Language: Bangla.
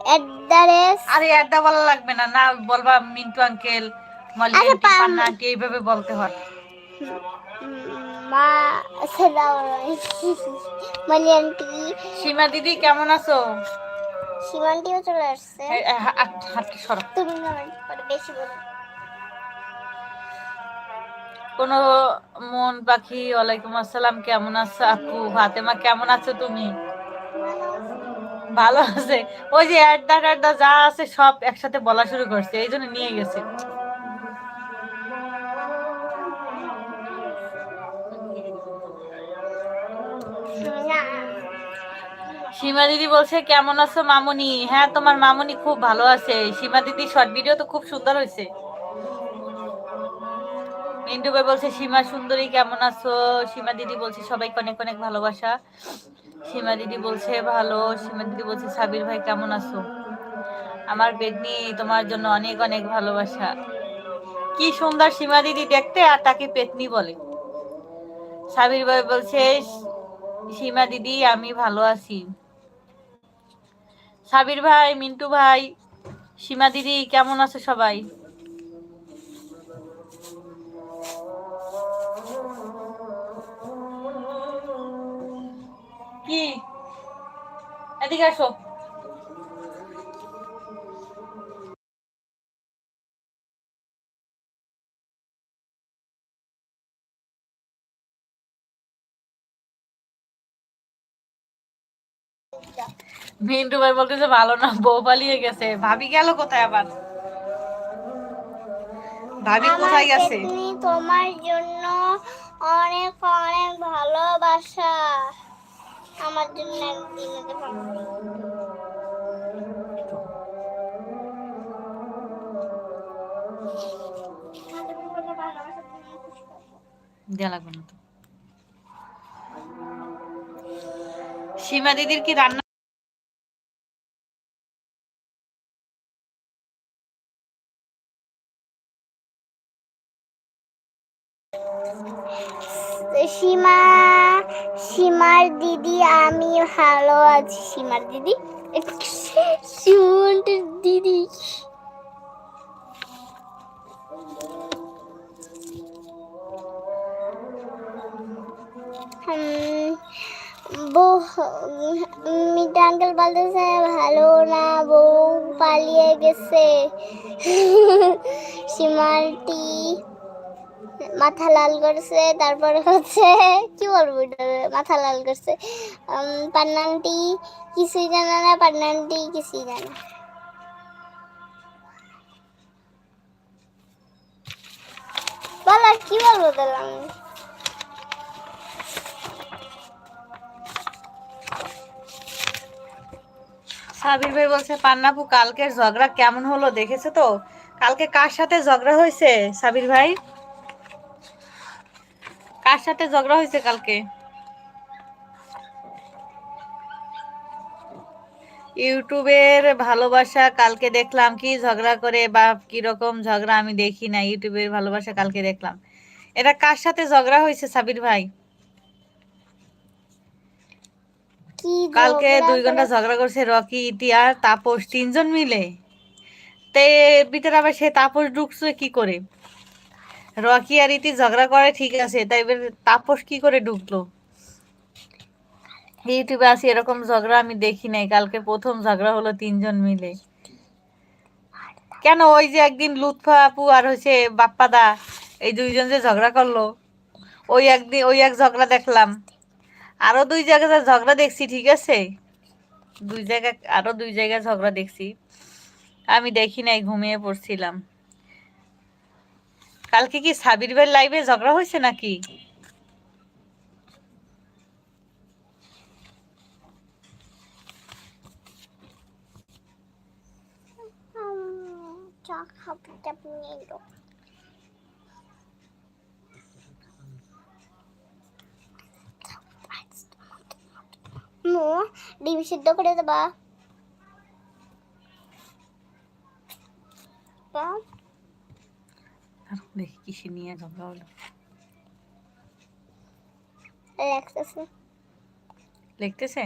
অ্যাড্রেস আরে অ্যাডটা বলা লাগবে না, না বলবা মিন্টু আঙ্কেল, মলি আন্টি, পান্না আন্টি, এইভাবে বলতে হয়। মা মলি আন্টি। সীমা দিদি কেমন আছো? সীমা আন্টিও চলে আসছে। হাত সরো। তুমি বেশি বলো। কোন মন পাখি, ওয়ালাইকুম আসসালাম, কেমন আছো আপু? ফাতেমা কেমন আছো তুমি? ভালো আছে। ওই যে অ্যাড্ডা যা আছে সব একসাথে বলা শুরু করছে, এই জন্য নিয়ে গেছে। সীমা দিদি বলছে কেমন আছো মামুনি? হ্যাঁ, তোমার মামুনি খুব ভালো আছে। সীমা দিদি শর্ট ভিডিও তো খুব সুন্দর হয়েছে। মিন্টু ভাই বলছে সীমা সুন্দরী কেমন আছো? সীমা দিদি বলছে সবাইকে অনেক অনেক ভালোবাসা। সীমা দিদি বলছে ভালো। সীমা দিদি বলছে সাবির ভাই কেমন আছো? আমার বেগনি তোমার জন্য অনেক অনেক ভালোবাসা। কি সুন্দর সীমা দিদি দেখতে, আর তাকে পেতনি বলে। সাবির ভাই বলছে সীমা দিদি আমি ভালো আছি। সাবির ভাই, মিন্টু ভাই, সীমা দিদি কেমন আছো সবাই? কি এদিকে আসো। মিন্টু ভাই বলতেছে ভালো না, বউ পালিয়ে গেছে। ভাবি গেল কোথায় আবার? ভাবি কোথায় গেছে? তোমার জন্য অনেক অনেক ভালোবাসা। আমার জন্য একদিন দেয়া লাগবে না তো। সীমা দিদির কি রান্না? সীমার দিদি আমি ভালো আছি। সীমার দিদি দিদি মিটা আঙ্কেল বলতেছে ভালো না, বউ পালিয়ে গেছে। সীমাটি মাথা লাল করছে, তারপরে হচ্ছে কি বলবো, মাথা লাল করছে। পান্নান্টি কিছুই জানে না, পান্নান্টি কিছুই জানে। বল আর কি বলবো তাহলে আমি। সাবির ভাই বলছে পান্নাপু কালকের ঝগড়া কেমন হলো দেখেছো তো? কালকে কার সাথে ঝগড়া হয়েছে সাবির ভাই? কার সাথে ঝগড়া হয়েছে কালকে? ইউটিউবের ভালোবাসা কালকে দেখলাম, কি ঝগড়া করে বা কিরকম ঝগড়া আমি দেখি না। ইউটিউবের ভালোবাসা কালকে দেখলাম। এটা কার সাথে ঝগড়া হয়েছে সাবির ভাই? কালকে 2 ঘন্টা ঝগড়া করছে রকি, ইতি আর তাপস, 3 জন মিলে। তে ভিতরে আবার সে তাপস ঢুকছে কি করে? রকি আর ইতি ঝগড়া করে ঠিক আছে, তাই তাপস কি করে ঢুকলো? ইউটিউবে আসি এরকম ঝগড়া আমি দেখি নাই। কালকে প্রথম ঝগড়া হলো 3 জন মিলে। কেন ওই যে একদিন লুৎফা আপু আর হচ্ছে বাপ্পাদা, এই 2 জন যে ঝগড়া করলো, ওই একদিন ওই এক ঝগড়া দেখলাম। আরো 2 জায়গায় ঝগড়া দেখছি ঠিক আছে, 2 জায়গায় আরো 2 জায়গায় ঝগড়া দেখছি। আমি দেখি নাই, ঘুমিয়ে পড়ছিলাম। কালকে কি সাবির ভাইয়ের লাইভে ঝগড়া হয়েছে নাকি? ডিম সিদ্ধ করে দেবা। দেখি কিসে নিয়ে ঝগড়া হলো। লিখতেছে। লিখতেছে?